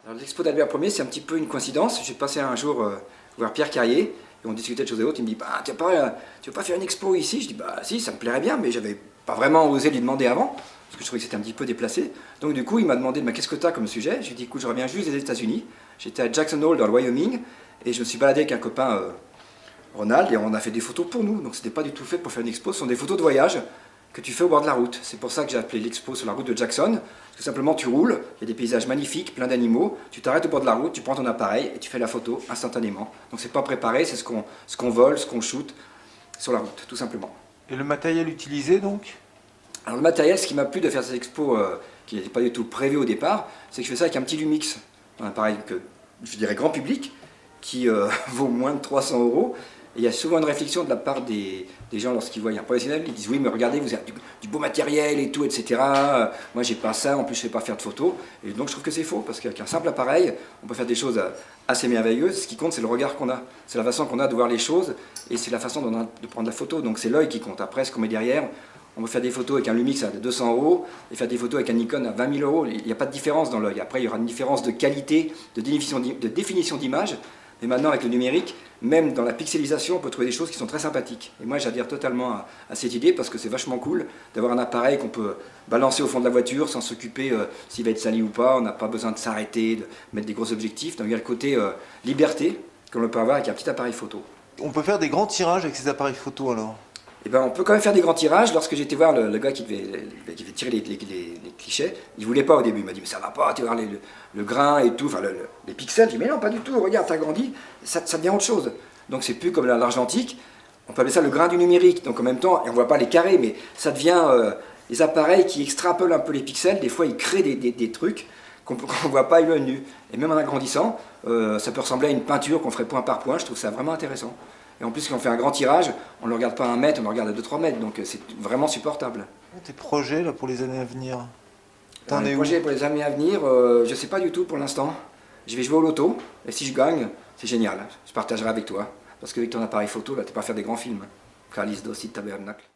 Alors l'expo d'Albert Ier, c'est un petit peu une coïncidence. J'ai passé un jour voir Pierre Carrier, et on discutait de choses et autres. Il me dit, bah, tu veux pas faire une expo ici? Je dis, bah si, ça me plairait bien, mais j'avais pas vraiment osé lui demander avant, parce que je trouvais que c'était un petit peu déplacé. Donc du coup, il m'a demandé, bah, qu'est-ce que tu as comme sujet? J'ai dit, écoute, je reviens juste des États-Unis. J'étais à Jackson Hole dans le Wyoming, et je me suis baladé avec un copain, Ronald, et on a fait des photos pour nous. Donc c'était pas du tout fait pour faire une expo, ce sont des photos de voyage que tu fais au bord de la route. C'est pour ça que j'ai appelé l'expo sur la route de Jackson. Parce que simplement tu roules, il y a des paysages magnifiques, plein d'animaux, tu t'arrêtes au bord de la route, tu prends ton appareil et tu fais la photo instantanément. Donc c'est pas préparé, c'est ce qu'on vole, ce qu'on shoot sur la route, tout simplement. Et le matériel utilisé donc? Alors le matériel, ce qui m'a plu de faire cette expo, qui n'était pas du tout prévu au départ, c'est que je fais ça avec un petit Lumix, un appareil que je dirais grand public, qui vaut moins de 300 €. Et il y a souvent une réflexion de la part des gens lorsqu'ils voient un professionnel, ils disent oui mais regardez, vous avez du beau matériel et tout, etc. Moi j'ai pas ça, en plus je sais pas faire de photos. Et donc je trouve que c'est faux, parce qu'avec un simple appareil, on peut faire des choses assez merveilleuses. Ce qui compte, c'est le regard qu'on a, c'est la façon qu'on a de voir les choses, et c'est la façon dont on a de prendre la photo. Donc c'est l'œil qui compte. Après, ce qu'on met derrière, on peut faire des photos avec un Lumix à 200 € et faire des photos avec un Nikon à 20 000 €. Il n'y a pas de différence dans l'œil. Après, il y aura une différence de qualité, de définition d'image. Mais maintenant, avec le numérique, même dans la pixelisation, on peut trouver des choses qui sont très sympathiques. Et moi, j'adhère totalement à cette idée, parce que c'est vachement cool d'avoir un appareil qu'on peut balancer au fond de la voiture sans s'occuper s'il va être sali ou pas. On n'a pas besoin de s'arrêter, de mettre des gros objectifs. Donc il y a le côté liberté qu'on peut avoir avec un petit appareil photo. On peut faire des grands tirages avec ces appareils photo alors? Eh ben, on peut quand même faire des grands tirages. Lorsque j'étais voir le gars qui devait tirer les clichés, il voulait pas au début. Il m'a dit mais ça va pas, tu vas voir le grain et tout, enfin les pixels. J'ai dit mais non, pas du tout, regarde, t'as grandi, ça devient autre chose. Donc c'est plus comme l'argentique, on peut appeler ça le grain du numérique. Donc en même temps, et on voit pas les carrés, mais ça devient les appareils qui extrapolent un peu les pixels. Des fois ils créent des trucs qu'on voit pas à l'œil nu. Et même en agrandissant, ça peut ressembler à une peinture qu'on ferait point par point. Je trouve ça vraiment intéressant. Et en plus, quand on fait un grand tirage, on ne le regarde pas à 1 mètre, on le regarde à 2-3 mètres, donc c'est vraiment supportable. Tes projets là, pour les années à venir? T'en es où? Projets pour les années à venir, je ne sais pas du tout pour l'instant. Je vais jouer au loto, et si je gagne, c'est génial. Je partagerai avec toi. Parce qu'avec ton appareil photo, là, tu peux pas faire des grands films. Calice d'Ossi Tabernacle.